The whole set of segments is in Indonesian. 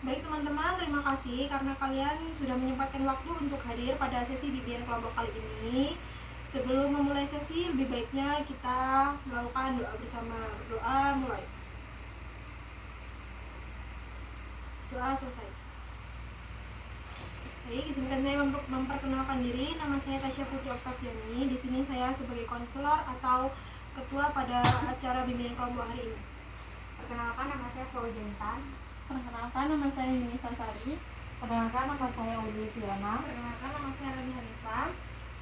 Baik teman-teman, terima kasih karena kalian sudah menyempatkan waktu untuk hadir pada sesi bimbingan kelompok kali ini. Sebelum memulai sesi, lebih baiknya kita melakukan doa bersama. Berdoa mulai. Doa selesai. Baik, izinkan saya memperkenalkan diri. Nama saya Tasya Putri Oktaviani. Di sini saya sebagai konselor atau ketua pada acara bimbingan kelompok hari ini. Perkenalkan, nama saya Fauzentan. Perkenalkan, nama saya Yunisa Sari. Perkenalkan, nama saya Uli Siana. Perkenalkan, nama saya Rani Hanifah.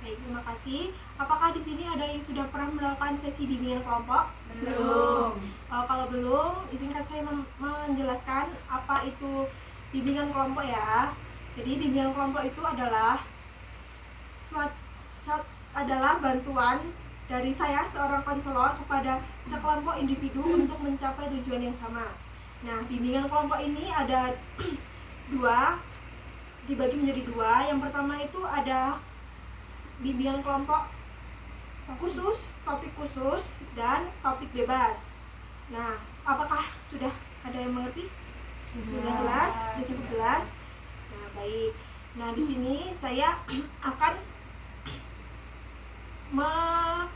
Baik, terima kasih. Apakah di sini ada yang sudah pernah melakukan sesi bimbingan kelompok? Belum. Kalau belum, izinkan saya menjelaskan apa itu bimbingan kelompok ya. Jadi bimbingan kelompok itu adalah adalah bantuan dari saya seorang konselor kepada sekelompok individu untuk mencapai tujuan yang sama. Nah, bimbingan kelompok ini ada dibagi menjadi dua. Yang pertama itu ada bimbingan kelompok khusus, topik khusus, dan topik bebas. Nah, apakah sudah ada yang mengerti? Sudah jelas? Sudah cukup jelas? Nah, baik. Nah, di sini saya akan mengatur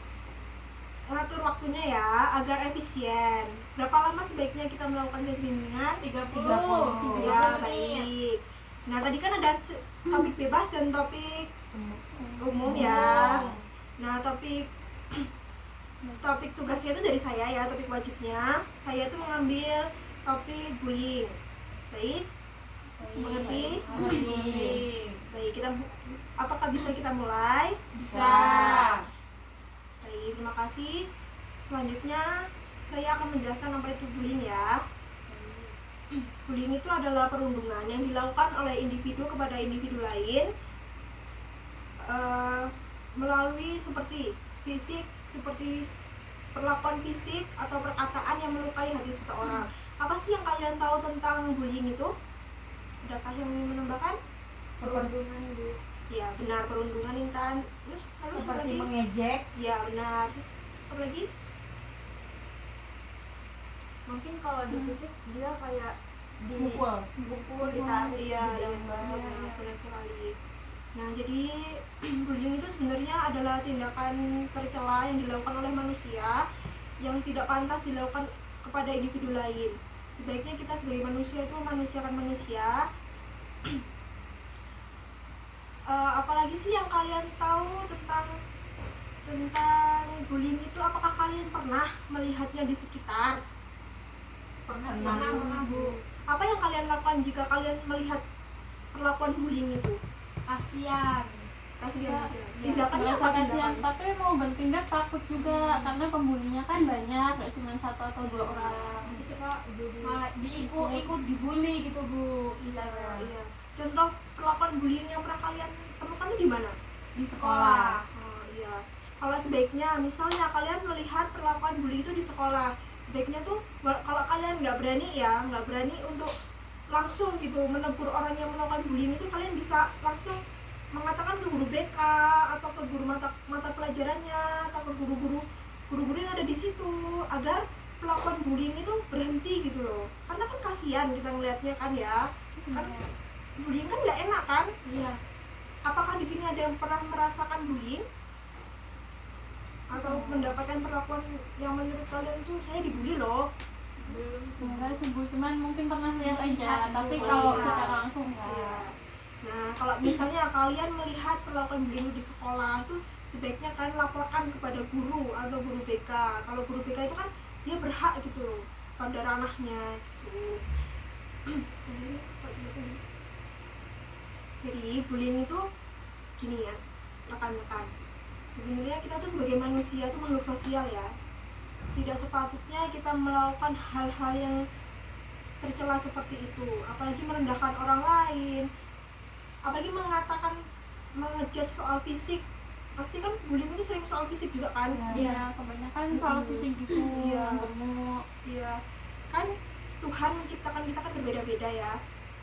waktunya ya agar efisien. Berapa lama sebaiknya kita melakukan sesi bimbingan? 30. Ya, baik. Nah, tadi kan ada topik bebas dan topik umum ya. Nah, topik tugasnya itu dari saya ya, topik wajibnya. Saya itu mengambil topik bullying. Baik? Mengerti? Baik, apakah bisa kita mulai? Bisa. Baik, terima kasih. Selanjutnya saya akan menjelaskan apa itu bullying ya. Bullying itu adalah perundungan yang dilakukan oleh individu kepada individu lain melalui seperti fisik, seperti perlakuan fisik atau perkataan yang melukai hati seseorang. Apa sih yang kalian tahu tentang bullying itu? Adakah yang ingin menambahkan? Perundungan, Bu. Ya, benar, perundungan Intan. Terus Seperti lagi? mengejek. Ya, benar. Terus apa lagi? Mungkin kalau di fisik dia kayak dipukul, ditarik, Iya, digambar. benar sekali. Nah, jadi bullying itu sebenarnya adalah tindakan tercela yang dilakukan oleh manusia yang tidak pantas dilakukan kepada individu lain. Sebaiknya kita sebagai manusia itu memanusiakan manusia. Apalagi sih yang kalian tahu tentang bullying itu? Apakah kalian pernah melihatnya di sekitar? Pernah, Bu. Apa yang kalian lakukan jika kalian melihat perlakuan bullying itu? Kasihan. Kasihan aja. Ya, Tindakannya apa kasihan, tindakan? tapi mau bertindak takut juga karena pembulinya kan banyak, gak cuma 1 atau 2 orang. Nanti kita jadi Malah ikut dibully gitu, Bu. Iya. Contoh perlakuan bullying yang pernah kalian temukan itu di mana? Di sekolah. Oh, iya. Kalau sebaiknya, misalnya kalian melihat perlakuan bullying itu di sekolah, sebaiknya tuh kalau kalian nggak berani untuk langsung gitu menegur orang yang melakukan bullying itu, kalian bisa langsung mengatakan ke guru BK atau ke guru mata pelajarannya atau ke guru-guru yang ada di situ agar pelakuan bullying itu berhenti gitu loh. Karena kan kasihan kita ngelihatnya kan ya. Kan bullying kan nggak enak kan? Iya. Apakah di sini ada yang pernah merasakan bullying atau mendapatkan perlakuan yang menurut kalian itu saya dibully loh? Belum sebenarnya sebut, cuman mungkin pernah lihat aja, Lihat, tapi Bu. kalau Iya. secara langsung enggak. Iya. Nah, kalau misalnya kalian melihat perlakuan bullying di sekolah itu, sebaiknya kalian laporkan kepada guru atau guru BK. Kalau guru BK itu kan dia berhak gitu loh pada ranahnya gitu. Jadi bullying itu gini ya, rekan-rekan. Sebenarnya kita tuh sebagai manusia tuh makhluk sosial ya. Tidak sepatutnya kita melakukan hal-hal yang tercela seperti itu, apalagi merendahkan orang lain, apalagi mengejudge soal fisik. Pasti kan bullying itu sering soal fisik juga kan? Iya, kebanyakan soal fisik gitu. Iya. Gemuk. Iya, kan Tuhan menciptakan kita kan berbeda-beda ya.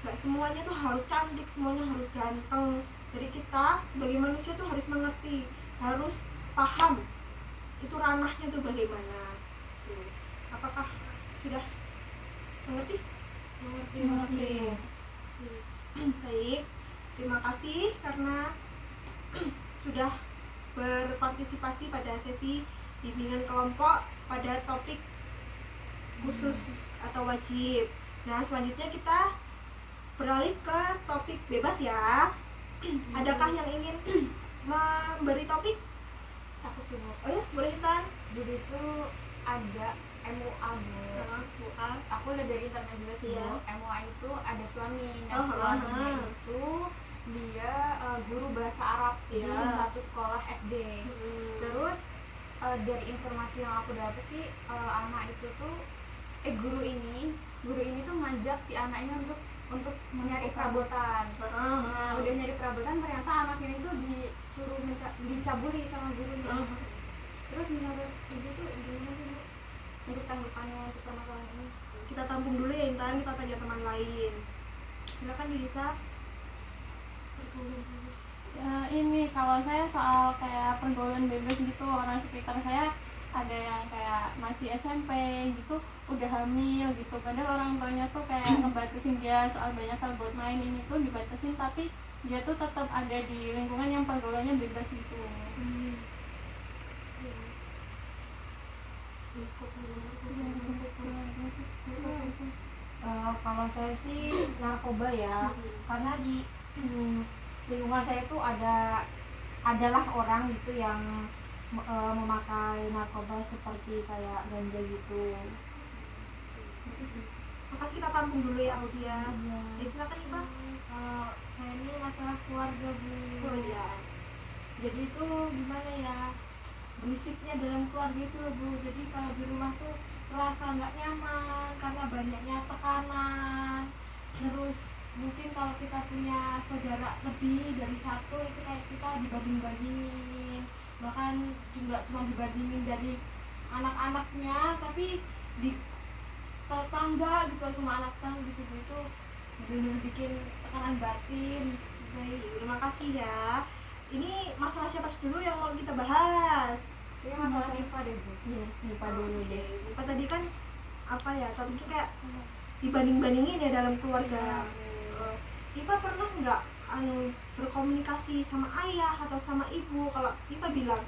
Gak semuanya tuh harus cantik, semuanya harus ganteng. Jadi kita sebagai manusia tuh harus mengerti, harus paham itu ranahnya tuh bagaimana. Tuh. Apakah sudah mengerti? Mengerti. karena sudah berpartisipasi pada sesi bimbingan kelompok pada topik khusus atau wajib. Nah, selanjutnya kita beralih ke topik bebas ya. Adakah yang ingin memberi topik? Aku sih Bu. Oh ya, boleh Intan. Jadi itu ada MUA Bu. MUA. Aku lihat dari internet juga sih Iya. Bu. MUA itu ada suami. Nah, Oh, suaminya itu dia guru bahasa Arab di Iya. satu sekolah SD. Terus dari informasi yang aku dapat sih anak itu tuh guru ini tuh ngajak si anak ini untuk nyari perabotan. Nah, udah nyari perabotan ternyata anak ini tuh disuruh dicabuli sama gurunya. Terus menurut ibu tuh gimana sih Bu untuk tanggapannya untuk permasalahan ini? Kita tampung dulu ya Intan, kita tanya teman lain. Silakan Yudisa. Pergaulan bebas. Ya, ini kalau saya soal kayak pergaulan bebas gitu, orang sekitar saya ada yang kayak masih SMP gitu udah hamil gitu, padahal orang tuanya tuh kayak ngebatasin dia soal banyak hal buat main, ini tuh dibatasin tapi dia tuh tetap ada di lingkungan yang pergaulannya bebas gitu. Kalau saya sih narkoba ya, karena di lingkungan saya itu adalah orang gitu yang memakai narkoba seperti kayak ganja gitu. Itu sih. Maka kita tampung dulu ya Audia. Iya. Silakan Ipa. Kalau saya ini masalah keluarga Bu. Oh iya. Jadi itu gimana ya, berisiknya dalam keluarga itu loh Bu. Jadi kalau di rumah tuh merasa nggak nyaman karena banyaknya tekanan. Terus mungkin kalau kita punya saudara lebih dari satu itu kayak kita dibanding-bandingin, bahkan juga cuma dibandingin dari anak-anaknya, tapi di tetangga gitu sama anak tetangga gitu itu benar-benar bikin tekanan batin. Baik, terima kasih ya. Ini masalah siapa dulu yang mau kita bahas? Ini masalah IPA deh Bu. Iya, lupa dulu Oke, deh. Ipa tadi kan apa ya? Topiknya kayak dibanding-bandingin ya dalam keluarga. Ipa pernah nggak berkomunikasi sama ayah atau sama ibu? Kalau Ipa bilang,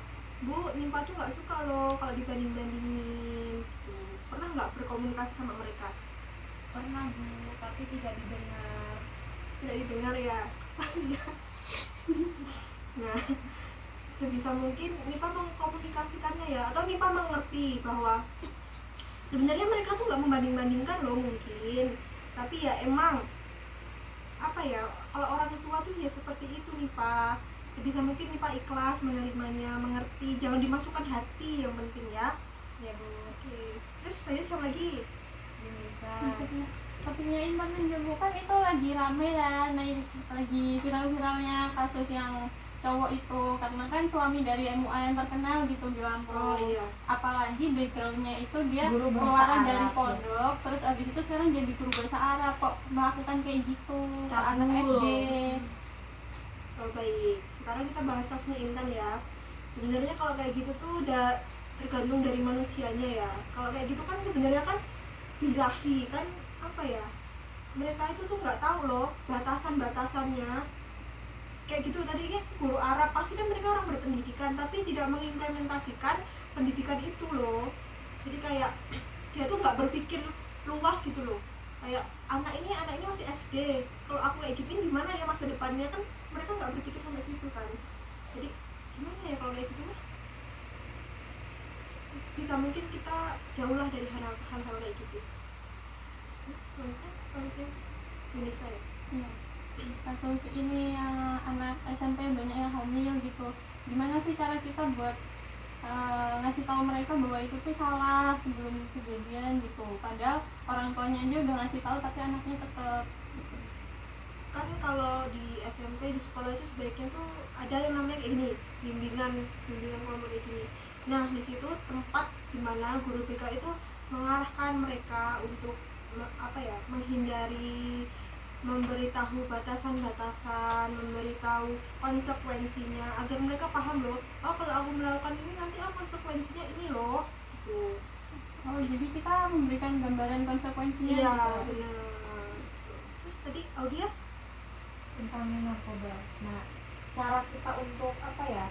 Bu, Nimpa tuh nggak suka loh kalau dibanding-bandingin. Gitu. Pernah nggak berkomunikasi sama mereka? Pernah Bu, tapi tidak didengar. Tidak didengar ya pastinya. Nah, sebisa mungkin Nipa mengkomunikasikannya ya, atau Nipa mengerti bahwa sebenarnya mereka tuh nggak membanding-bandingkan loh mungkin, tapi ya emang apa ya, kalau orang tua tuh ya seperti itu Nipa. Sebisa mungkin Nipa ikhlas menerimanya, mengerti, jangan dimasukkan hati yang penting ya. Ya Bu, Oke, terus saya siapa lagi? bisa. Topiknya Intan juga kan itu lagi rame ya, nah ini lagi viral-viralnya kasus yang cowok itu, karena kan suami dari MUA yang terkenal gitu di Lampung. Oh iya. Apalagi backgroundnya itu dia Guru bahasa keluar Arab, dari ya. pondok, terus abis itu sekarang jadi guru bahasa Arab, kok melakukan kayak gitu ke anak Cabul. SD. Oh, baik, sekarang kita bahas kasusnya Intan ya. Sebenarnya kalau kayak gitu tuh udah tergantung dari manusianya ya. Kalau kayak gitu kan sebenarnya kan birahi kan, apa ya, mereka itu tuh nggak tahu loh batasan-batasannya. Kayak gitu tadi kan guru Arab, pasti kan mereka orang berpendidikan tapi tidak mengimplementasikan pendidikan itu loh. Jadi kayak dia tuh nggak berpikir luas gitu loh. Kayak anak ini masih SD, kalau aku kayak gituin gimana ya masa depannya, kan mereka nggak berpikir sampai situ kan. Jadi gimana ya kalau kayak gitu mah, bisa mungkin kita jauh lah dari hal-hal kayak gitu. Selanjutnya kalau saya Indonesia ya. Iya. Kasus ini yang anak SMP banyak yang hamil gitu, gimana sih cara kita buat ngasih tahu mereka bahwa itu tuh salah sebelum kejadian gitu, padahal orang tuanya aja udah ngasih tahu tapi anaknya tetap gitu. Kan kalau di SMP di sekolah itu sebaiknya tuh ada yang namanya kayak gini, bimbingan kelompok kayak gini. Nah di situ tempat dimana guru BK itu mengarahkan mereka untuk menghindari, memberitahu batasan-batasan, memberitahu konsekuensinya agar mereka paham loh, oh kalau aku melakukan ini nanti konsekuensinya ini loh gitu. Oh jadi kita memberikan gambaran konsekuensinya Iya gitu. benar gitu. Terus tadi Audia Tentang narkoba. Nah, cara kita untuk apa ya,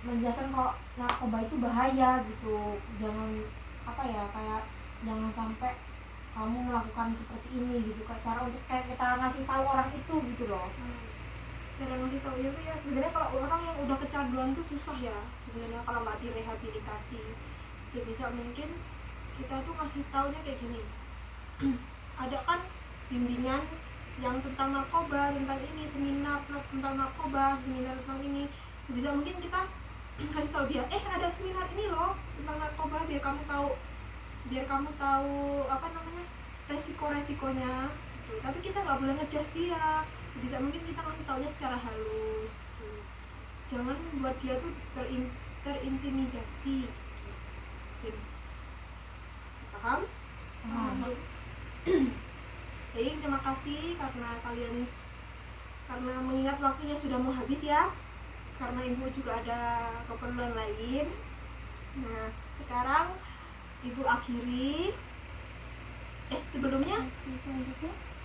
menjelaskan kalau narkoba itu bahaya gitu. Jangan apa ya, kayak jangan sampai kamu melakukan seperti ini gitu, kayak cara untuk kayak kita ngasih tahu orang itu gitu loh. Cara ngasih tahu ya tuh ya sebenarnya kalau orang yang udah kecanduan tuh susah ya sebenarnya kalau nggak direhabilitasi. Sebisa mungkin kita tuh ngasih taunya kayak gini. Ada kan bimbingan yang tentang narkoba, tentang ini, seminar tentang narkoba, seminar tentang ini. Sebisa mungkin kita kasih tahu dia, ada seminar ini loh tentang narkoba, biar kamu tahu apa namanya, resiko-resikonya gitu. Tapi kita nggak boleh ngejudge dia. Sebisa mungkin kita ngasih taunya secara halus gitu. Jangan buat dia tuh terintimidasi gitu. Paham? Jadi terima kasih karena mengingat waktunya sudah mau habis ya, karena ibu juga ada keperluan lain. Nah sekarang ibu akhiri. Sebelumnya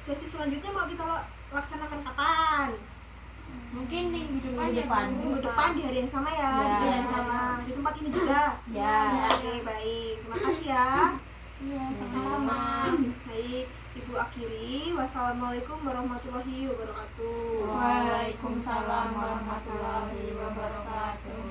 sesi selanjutnya mau kita laksanakan kapan? Mungkin minggu depan Minggu ya depan. Bu. Minggu depan di hari yang sama ya, Ya. di jam yang sama, di tempat ini juga. Ya. Oke, baik. Terima kasih ya. Iya, sama-sama. Baik, ibu akhiri. Wassalamualaikum warahmatullahi wabarakatuh. Waalaikumsalam warahmatullahi wabarakatuh.